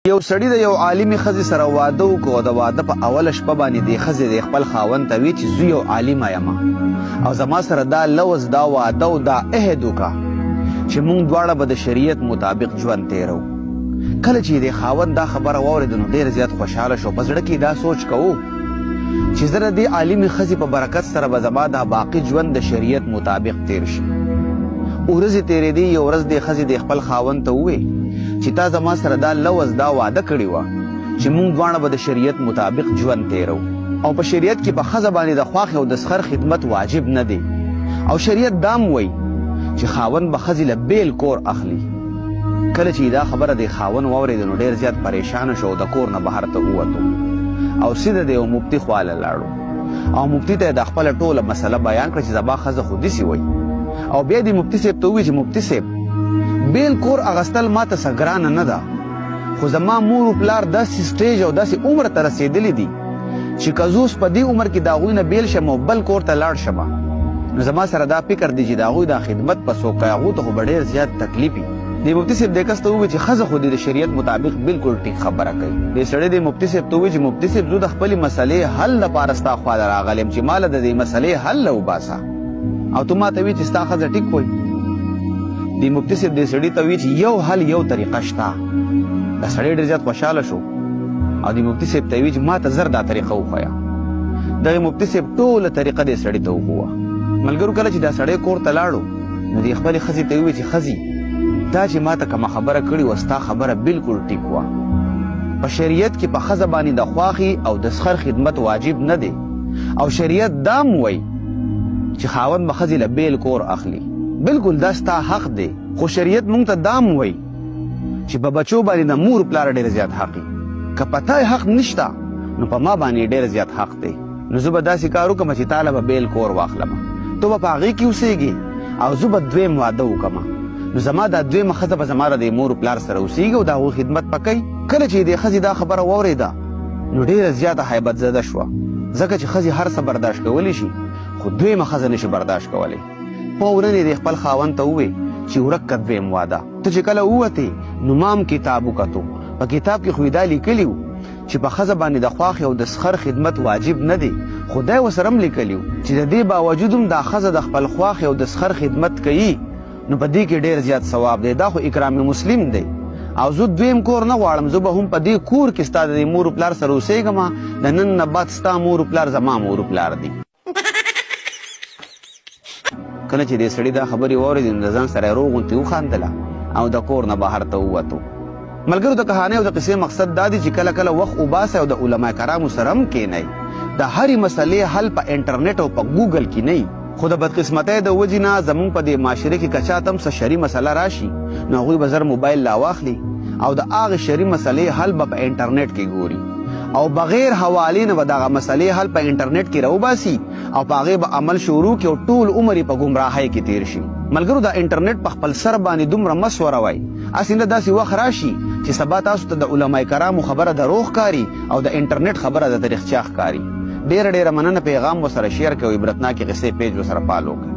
یو سړی د یو عالمې ښځې سره واده وکړو او د واده په اوله شپه باندې دې ښځې د خپل خاوند ته وی چې زه یو عالمه یم او زما سره دا لوز دا واده او دا عهد وکړه چې موږ دواړه به د شریعت مطابق ژوند تیرو. کله چې د خاوند دا خبره واورېده نو ډېر زیات خوشحاله شو. په زړه کې دا سوچ کوو چې زه د دې عالمې ښځې په برکت سره به زما دا باقي ژوند د شریعت مطابق تیر شي. ورځې تېرېدې یو ورځ دې ښځې د خپل خاوند ته ووې چې تا زما سره دا لوز دا واده کړې وه چې موږ دواړه به د شریعت مطابق ژوند تیرو او په شریعت کې په ښځه باندې د خواښې او د سخر خدمت واجب نه دی او شریعت دام وایي چې خاوند به ښځې له بیل کور اخلي. کله چې دا خبره د خاوند واورېده نو ډېر زیات پریشانه شو او د کور نه بهر ته ووتو او سیده د یو مفتي خواله لاړو او مفتي ته یې د خپله ټوله مسله بیان کړه چې زما ښځه خو داسې وایي او بیا دې مفتي صاحب ته ووایي چې مفتي صاحب بیل کور اغستل ماته څه ګرانه نه ده خو زما مور و پلار داسې سټیج او داسې عمر ته رسېدلي دي چې که زه اوس په دې عمر کې د هغوی نه بیل شم او بل کور ته لاړ شم نو زما سره دا فکر دی چې د هغوی دا خدمت په څوک کوي هغو ته خو به ډېر زیات تکلیف وي. دې مفتي صاحب دې کس ته ووایي چې ښځه خو دې د شریعت مطابق بالکل ټیک خبره کوي. دې سړی دې مفتي صاحب ته ووایي چې مفتي صاحب زه د خپلې مسلې حل لپاره ستا خواله راغلی یم چې ماله د دې مسلې حل وباسه او تو ما ته وایي چې ستا ښځه ټیک وایي. دې مفتي صاحب دې سړي ته وایي چې یو حل یو طریقه شته. دا سړی ډېر زیات خوشحاله شو او دې مفتي صاحب ته یې وایي چې ما ته زر دا طریقه وښیه. دغې مفتي صاحب ټوله طریقه دې سړي ته وښووه. ملګرو کله چې دا سړی کور ته لاړو نو دې خپلې ښځې ته ووایي چې ښځې دا چې ما ته کومه خبره کړې وه ستا خبره بالکل ټیک وه. په شریعت کې په ښځه باندې د خواښې او د سخر خدمت واجب نه دی او شریعت دام وایي چې خاوند به ښځې له بیل کور اخلي. بالکل دا ستا حق دی خو شریعت موږ ته دام وایي چې په بچو باندې د مور پلار ډېر زیات حق وي. که په تا حق نشته نو په ما باندې ډېر زیات حق دی. نو زه به داسې کار وکړم چې تاله به بیل کور واخلم تو به په هغې کې اوسېږې او زه به دویم واده وکړم نو زما دا دویمه ښځه به زما د مور پلار سره اوسېږي او د هغوی خدمت به کوي. کله چې دې ښځې دا خبره واورېده نو ډېره زیاته حیبت زده شوه ځکه چې ښځې هر څه برداشت کولی شي خو دویمه ښځه نشي برداشت کولی. فوراً یې د خپل خاوند ته ووې چې ورک که دویم واده. ته چې کله ووتې نو ما هم کتاب وکتو په کتاب کې خو یې دا لیکلي وو چې په ښځه باندې د خواښې او د سخر خدمت واجب نه دی خو دی ورسره هم لیکلي وو چې د دې باوجود هم دا ښځه د خپل خواښې او د سخر خدمت کوي نو په دې کې ډېر زیات ثواب دی. دا خو اکرام مسلم دی او زه دویم کور نه غواړم زه به هم په دې کور کې ستا د مور پلار سره اوسېږم د نن نه بعد ستا مور پلار زما مور پلار دی. کله چې دې سړي دا خبرې واورېدې نو د ځان سره یې روغ غوندې وخندله او د کور نه بهر ته ووتو. ملګرو د کهانۍ او د قصې مقصد دا دی چې کله کله وخت وباسئ او د علما کرامو سره هم کښېنئ. د هرې مسلې حل په انټرنیټ او په ګوګل کې نه خو د بدقسمتۍ د وجې نه زموږ په دې معاشرې کې که چاته هم څه شرعي مسله راشي نو هغوی به زر موبایل راواخلي او د هغې شرعي مسلې حل به په انټرنیټ کې ګوري او بغیر حوالې نه به دغه مسلې حل په انټرنیټ کې راوباسي او په هغې به عمل شروع کړي او ټول عمر یې په ګمراهۍ کې تیر شي. ملګرو دا انټرنیټ په خپل سر باندې دومره مه سوروئ هسې نه داسې وخت راشي چې سبا تاسو ته د علما کرامو خبره دروغ ښکاري او د انټرنیټ خبره د تاریخچه ښکاري. ډېره ډېره مننه پیغام ورسره شیر کوئ عبرتناکې قصې پیج ورسره فالو کړئ.